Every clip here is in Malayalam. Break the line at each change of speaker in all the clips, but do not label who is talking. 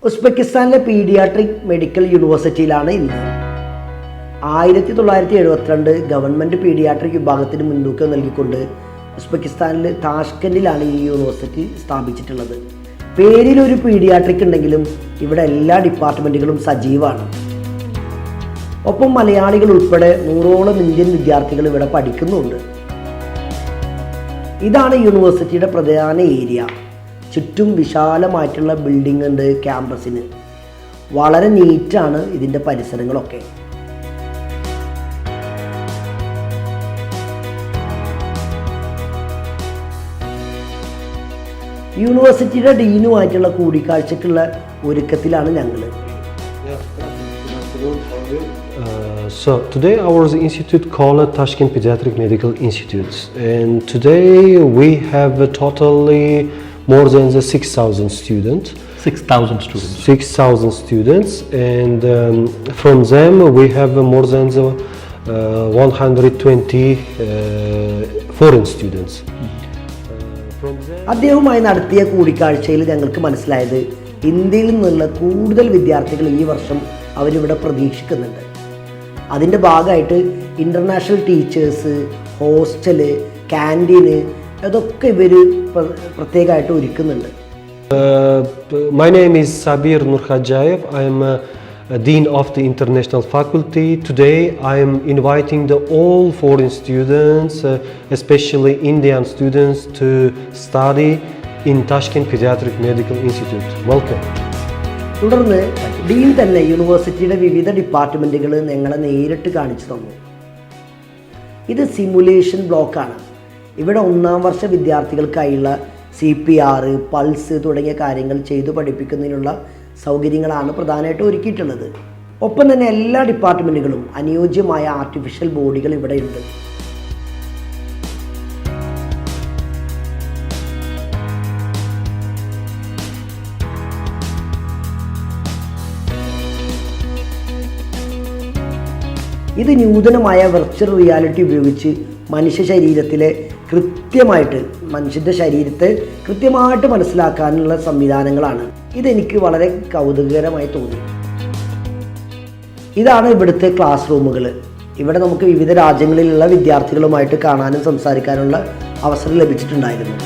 ഉസ്ബെക്കിസ്ഥാനിലെ പീഡിയാട്രിക് മെഡിക്കൽ യൂണിവേഴ്സിറ്റിയിലാണ് ഇന്ന്. 1972 ഗവൺമെൻറ് പീഡിയാട്രിക് വിഭാഗത്തിന് മുൻതൂക്കം നൽകിക്കൊണ്ട് ഉസ്ബെക്കിസ്ഥാനിൽ താഷ്കൻഡിലാണ് ഈ യൂണിവേഴ്സിറ്റി സ്ഥാപിച്ചിട്ടുള്ളത്. പേരിലൊരു പീഡിയാട്രിക് ഉണ്ടെങ്കിലും ഇവിടെ എല്ലാ ഡിപ്പാർട്ട്മെൻറ്റുകളും സജീവമാണ്. ഒപ്പം മലയാളികൾ ഉൾപ്പെടെ 100ഓളം ഇന്ത്യൻ വിദ്യാർത്ഥികൾ ഇവിടെ പഠിക്കുന്നുണ്ട്. ഇതാണ് യൂണിവേഴ്സിറ്റിയുടെ പ്രധാന ഏരിയ. ചുറ്റും വിശാലമായിട്ടുള്ള ബിൽഡിംഗ് ഉണ്ട് ക്യാമ്പസിന്. വളരെ നീറ്റാണ് ഇതിൻ്റെ പരിസരങ്ങളൊക്കെ. യൂണിവേഴ്സിറ്റിയുടെ ഡീനുമായിട്ടുള്ള കൂടിക്കാഴ്ചക്കുള്ള ഒരുക്കത്തിലാണ് ഞങ്ങൾ.
So today our institute called Tashkent Pediatric Medical Institute, and today we have totally more than 6,000 students.
6,000 students.
6,000 students, and from them we have more than 120 foreign students.
അദ്ദേഹവുമായി നടത്തിയ കൂടിക്കാഴ്ചയിൽ ഞങ്ങൾക്ക് മനസ്സിലായത് ഇന്ത്യയിൽ നിന്നുള്ള കൂടുതൽ വിദ്യാർത്ഥികൾ ഈ വർഷം അവരിവിടെ പ്രതീക്ഷിക്കുന്നുണ്ട്. അതിൻ്റെ ഭാഗമായിട്ട് ഇൻ്റർനാഷണൽ ടീച്ചേഴ്സ്, ഹോസ്റ്റല്, ക്യാൻറ്റീന് അതൊക്കെ ഇവർ പ്രത്യേകമായിട്ട് ഒരുക്കുന്നുണ്ട്.
My name is Sabir Nurkhajayev. I am Dean of the International Faculty. Today I am inviting all foreign students, especially Indian students, to study in Tashkent Pediatric Medical Institute. Welcome.
തുടർന്ന് ഡീൻ തന്നെ യൂണിവേഴ്സിറ്റിയുടെ വിവിധ ഡിപ്പാർട്ട്മെൻറ്റുകൾ ഞങ്ങളെ നേരിട്ട് കാണിച്ചു തന്നു. ഇത് സിമുലേഷൻ ബ്ലോക്കാണ്. ഇവിടെ 1ാം വർഷ വിദ്യാർത്ഥികൾക്കായുള്ള CPR, പൾസ് തുടങ്ങിയ കാര്യങ്ങൾ ചെയ്തു പഠിപ്പിക്കുന്നതിനുള്ള സൗകര്യങ്ങളാണ് പ്രധാനമായിട്ട് ഒരുക്കിയിട്ടുള്ളത്. ഒപ്പം തന്നെ എല്ലാ ഡിപ്പാർട്ട്മെൻറ്റുകളും അനുയോജ്യമായ ആർട്ടിഫിഷ്യൽ ബോഡികൾ ഇവിടെയുണ്ട്. ഇത് നൂതനമായ വെർച്വൽ റിയാലിറ്റി ഉപയോഗിച്ച് മനുഷ്യൻ്റെ ശരീരത്തെ കൃത്യമായിട്ട് മനസ്സിലാക്കാനുള്ള സംവിധാനങ്ങളാണ്. ഇതെനിക്ക് വളരെ കൗതുകകരമായി തോന്നി. ഇതാണ് ഇവിടുത്തെ ക്ലാസ് റൂമുകൾ. ഇവിടെ നമുക്ക് വിവിധ രാജ്യങ്ങളിലുള്ള വിദ്യാർത്ഥികളുമായിട്ട് കാണാനും സംസാരിക്കാനുള്ള അവസരം ലഭിച്ചിട്ടുണ്ടായിരുന്നു.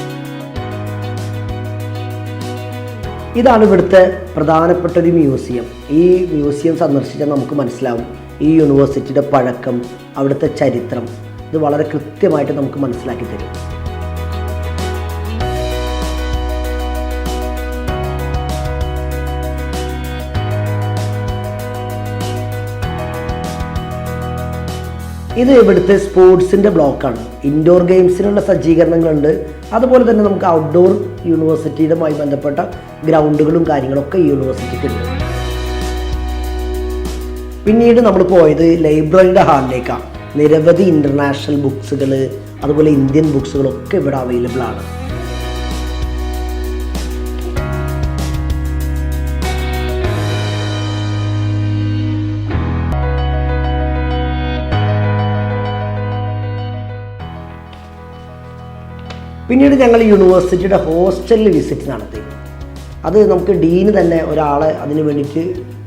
ഇതാണ് ഇവിടുത്തെ പ്രധാനപ്പെട്ട ഒരു മ്യൂസിയം. ഈ മ്യൂസിയം സന്ദർശിച്ചാൽ നമുക്ക് മനസ്സിലാവും ഈ യൂണിവേഴ്സിറ്റിയുടെ പഴക്കം, അവിടുത്തെ ചരിത്രം. ഇത് വളരെ കൃത്യമായിട്ട് നമുക്ക് മനസ്സിലാക്കി തരും. ഇത് ഇവിടുത്തെ സ്പോർട്സിൻ്റെ ബ്ലോക്കാണ്. ഇൻഡോർ ഗെയിംസിനുള്ള സജ്ജീകരണങ്ങളുണ്ട്. അതുപോലെ തന്നെ നമുക്ക് ഔട്ട്ഡോർ യൂണിവേഴ്സിറ്റിയുമായി ബന്ധപ്പെട്ട ഗ്രൗണ്ടുകളും കാര്യങ്ങളൊക്കെ ഈ യൂണിവേഴ്സിറ്റിക്കുണ്ട്. പിന്നീട് നമ്മൾ പോയത് ലൈബ്രറിയുടെ ഹാളിലേക്കാണ്. നിരവധി ഇൻ്റർനാഷണൽ ബുക്സുകൾ, അതുപോലെ ഇന്ത്യൻ ബുക്സുകളൊക്കെ ഇവിടെ അവൈലബിൾ ആണ്. പിന്നീട് ഞങ്ങൾ യൂണിവേഴ്സിറ്റിയുടെ ഹോസ്റ്റലിൽ വിസിറ്റ് നടത്തി. അത് നമുക്ക് ഡീന് തന്നെ ഒരാളെ അതിന് വേണ്ടിയിട്ട്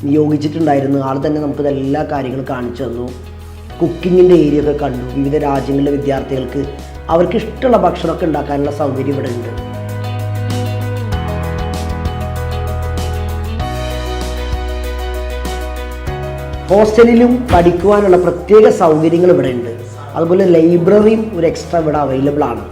നിയോഗിച്ചിട്ടുണ്ടായിരുന്നു. ആൾ തന്നെ നമുക്കിത് എല്ലാ കാര്യങ്ങളും കാണിച്ചു തന്നു. കുക്കിങ്ങിൻ്റെ ഏരിയ ഒക്കെ കണ്ടു. വിവിധ രാജ്യങ്ങളിലെ വിദ്യാർത്ഥികൾക്ക് അവർക്ക് ഇഷ്ടമുള്ള ഭക്ഷണമൊക്കെ ഉണ്ടാക്കാനുള്ള സൗകര്യം ഇവിടെ ഉണ്ട്. ഹോസ്റ്റലിലും പഠിക്കുവാനുള്ള പ്രത്യേക സൗകര്യങ്ങൾ ഇവിടെ ഉണ്ട്. അതുപോലെ ലൈബ്രറിയും ഒരു എക്സ്ട്രാ ഇവിടെ അവൈലബിൾ ആണ്.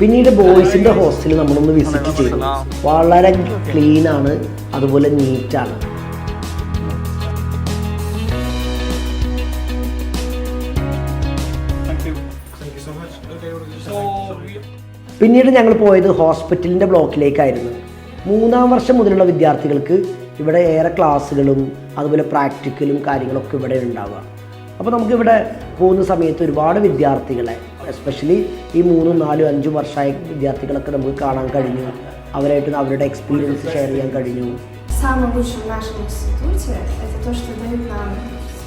പിന്നീട് ബോയ്സിൻ്റെ ഹോസ്റ്റൽ നമ്മളൊന്ന് വിസിറ്റ് ചെയ്തു. വളരെ ക്ലീനാണ്, അതുപോലെ നീറ്റാണ്. പിന്നീട് ഞങ്ങൾ പോയത് ഹോസ്പിറ്റലിൻ്റെ ബ്ലോക്കിലേക്കായിരുന്നു. 3ാം വർഷം മുതലുള്ള വിദ്യാർത്ഥികൾക്ക് ഇവിടെ ഏറെ ക്ലാസ്സുകളും അതുപോലെ പ്രാക്ടിക്കലും കാര്യങ്ങളൊക്കെ ഇവിടെ ഉണ്ടാവുക. അപ്പോൾ നമുക്കിവിടെ പോകുന്ന സമയത്ത് ഒരുപാട് വിദ്യാർത്ഥികളെ, എസ്പെഷ്യലി ഈ 3, 4, 5 വർഷമായ വിദ്യാർത്ഥികളൊക്കെ നമുക്ക് കാണാൻ കഴിഞ്ഞു. അവരായിട്ട് അവരുടെ എക്സ്പീരിയൻസ് ഷെയർ ചെയ്യാൻ കഴിഞ്ഞു.
Самое лучшее в нашем институте – это то, что дают нам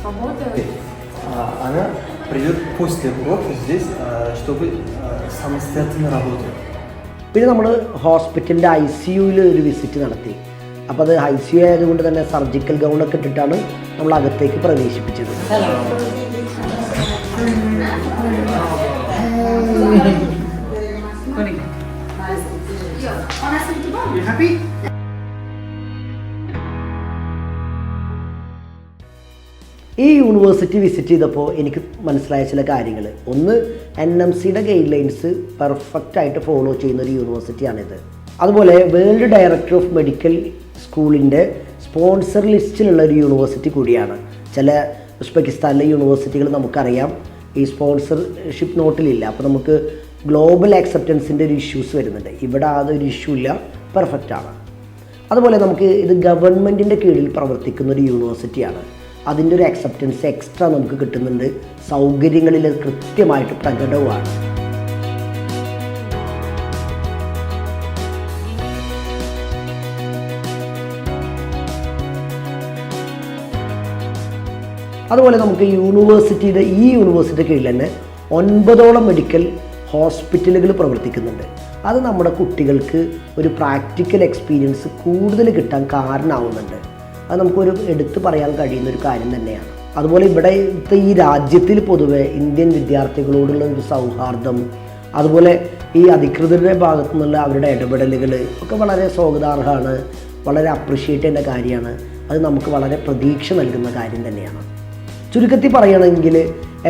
Она придет после уроков здесь, чтобы самостоятельно работать.
പിന്നെ നമ്മൾ ഹോസ്പിറ്റലിൻ്റെ ICUവിൽ ഒരു വിസിറ്റ് നടത്തി. അപ്പോൾ അത് ICU ആയതുകൊണ്ട് തന്നെ സർജിക്കൽ ഗൗണൊക്കെ ഇട്ടിട്ടാണ് നമ്മൾ അകത്തേക്ക് പ്രവേശിപ്പിച്ചത്. ഈ യൂണിവേഴ്സിറ്റി വിസിറ്റ് ചെയ്തപ്പോൾ എനിക്ക് മനസ്സിലായ ചില കാര്യങ്ങൾ. ഒന്ന്, NMCയുടെ ഗൈഡ് ലൈൻസ് പെർഫെക്റ്റായിട്ട് ഫോളോ ചെയ്യുന്ന ഒരു യൂണിവേഴ്സിറ്റിയാണിത്. അതുപോലെ വേൾഡ് ഡയറക്ടർ ഓഫ് മെഡിക്കൽ സ്കൂളിൻ്റെ സ്പോൺസർ ലിസ്റ്റിലുള്ള ഒരു യൂണിവേഴ്സിറ്റി കൂടിയാണ്. ചില ഉസ്ബെക്കിസ്ഥാനിലെ യൂണിവേഴ്സിറ്റികൾ നമുക്കറിയാം ഈ സ്പോൺസർഷിപ്പ് നോട്ടിലില്ല. അപ്പോൾ നമുക്ക് ഗ്ലോബൽ ആക്സെപ്റ്റൻസിൻ്റെ ഒരു ഇഷ്യൂസ് വരുന്നുണ്ട്. ഇവിടെ അതൊരു ഇഷ്യൂ ഇല്ല, പെർഫെക്റ്റാണ്. അതുപോലെ നമുക്ക് ഇത് ഗവൺമെൻറ്റിൻ്റെ കീഴിൽ പ്രവർത്തിക്കുന്ന ഒരു യൂണിവേഴ്സിറ്റിയാണ്. അതിൻ്റെ ഒരു അക്സെപ്റ്റൻസ് എക്സ്ട്രാ നമുക്ക് കിട്ടുന്നുണ്ട്. സൗകര്യങ്ങളിൽ കൃത്യമായിട്ട് പ്രകടവുമാണ്. അതുപോലെ നമുക്ക് ഈ യൂണിവേഴ്സിറ്റിയുടെ കീഴിൽ തന്നെ 9ഓളം മെഡിക്കൽ ഹോസ്പിറ്റലുകൾ പ്രവർത്തിക്കുന്നുണ്ട്. അത് നമ്മുടെ കുട്ടികൾക്ക് ഒരു പ്രാക്ടിക്കൽ എക്സ്പീരിയൻസ് കൂടുതൽ കിട്ടാൻ കാരണമാവുന്നുണ്ട്. അത് നമുക്കൊരു എടുത്തു പറയാൻ കഴിയുന്ന ഒരു കാര്യം തന്നെയാണ്. അതുപോലെ ഇവിടുത്തെ ഈ രാജ്യത്തിൽ പൊതുവെ ഇന്ത്യൻ വിദ്യാർത്ഥികളോടുള്ള ഒരു സൗഹാർദ്ദം, അതുപോലെ ഈ അധികൃതരുടെ ഭാഗത്തു നിന്നുള്ള അവരുടെ ഇടപെടലുകൾ ഒക്കെ വളരെ സ്വാഗതാർഹമാണ്, വളരെ അപ്രിഷ്യേറ്റ് ചെയ്യുന്ന കാര്യമാണ്. അത് നമുക്ക് വളരെ പ്രതീക്ഷ നൽകുന്ന കാര്യം തന്നെയാണ്. ചുരുക്കത്തിൽ പറയുകയാണെങ്കിൽ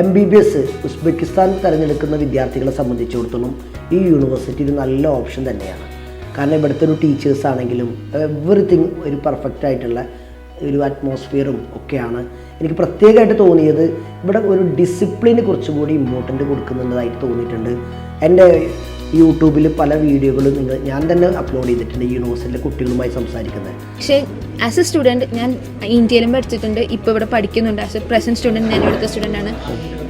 MBBS ഉസ്ബെക്കിസ്ഥാൻ തിരഞ്ഞെടുക്കുന്ന വിദ്യാർത്ഥികളെ സംബന്ധിച്ചിടത്തോളം ഈ യൂണിവേഴ്സിറ്റി ഒരു നല്ല ഓപ്ഷൻ തന്നെയാണ്. കാരണം ഇവിടുത്തെ ഒരു ടീച്ചേഴ്സ് ആണെങ്കിലും എവറിത്തിങ് ഒരു പെർഫെക്റ്റ് ആയിട്ടുള്ള ഒരു അറ്റ്മോസ്ഫിയറും ഒക്കെയാണ്. എനിക്ക് പ്രത്യേകമായിട്ട് തോന്നിയത് ഇവിടെ ഒരു ഡിസിപ്ലിന് കുറച്ചും കൂടി ഇമ്പോർട്ടൻ്റ് കൊടുക്കുന്നുള്ളതായിട്ട് തോന്നിയിട്ടുണ്ട്. എൻ്റെ യൂട്യൂബിൽ പല വീഡിയോകളും ഞാൻ തന്നെ അപ്ലോഡ് ചെയ്തിട്ടുണ്ട് യൂണിവേഴ്സിറ്റിയിലെ കുട്ടികളുമായി സംസാരിക്കുന്നത്.
പക്ഷേ ആസ് എ സ്റ്റുഡൻറ്റ് ഞാൻ ഇന്ത്യയിലും പഠിച്ചിട്ടുണ്ട്, ഇപ്പോൾ ഇവിടെ പഠിക്കുന്നുണ്ട്. ആസ് എ പ്രസൻറ്റ് സ്റ്റുഡൻറ്റ് ഞാൻ ഇവിടുത്തെ സ്റ്റുഡൻ്റാണ്.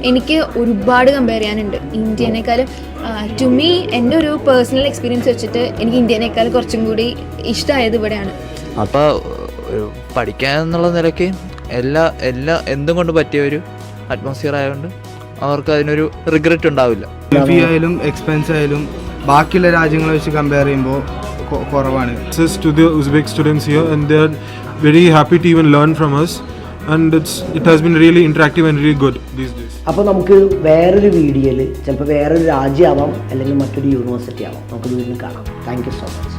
എനിക്ക് ഒരുപാട് കമ്പയർ ചെയ്യാനുണ്ട് ഇന്ത്യനേക്കാളും. ടു മീ എൻ്റെ ഒരു പേഴ്സണൽ എക്സ്പീരിയൻസ് വെച്ചിട്ട് എനിക്ക് ഇന്ത്യനേക്കാൾ കുറച്ചും കൂടി ഇഷ്ടമായത് ഇവിടെയാണ്.
അപ്പോൾ പഠിക്കാൻ എന്നുള്ള നിലയ്ക്ക് എല്ലാ എന്തും കൊണ്ട് പറ്റിയ ഒരു അറ്റ്മോസ്ഫിയർ ആയതുകൊണ്ട് അവർക്ക് അതിനൊരു റിഗ്രറ്റ് ഉണ്ടാവില്ല.
ഫീ ആയാലും എക്സ്പെൻസ് ആയാലും ബാക്കിയുള്ള രാജ്യങ്ങളെ വെച്ച് കമ്പയർ ചെയ്യുമ്പോൾ കുറവാണ്.
To the Uzbek students here, and they are very happy to even learn from us, and it has been really interactive and really good these days.
അപ്പോൾ നമുക്ക് വേറൊരു വീഡിയോയിൽ ചിലപ്പോൾ വേറൊരു രാജ്യമാവാം അല്ലെങ്കിൽ മറ്റൊരു യൂണിവേഴ്സിറ്റി ആവാം. നമുക്ക് വീണ്ടും കാണാം. Thank you so much.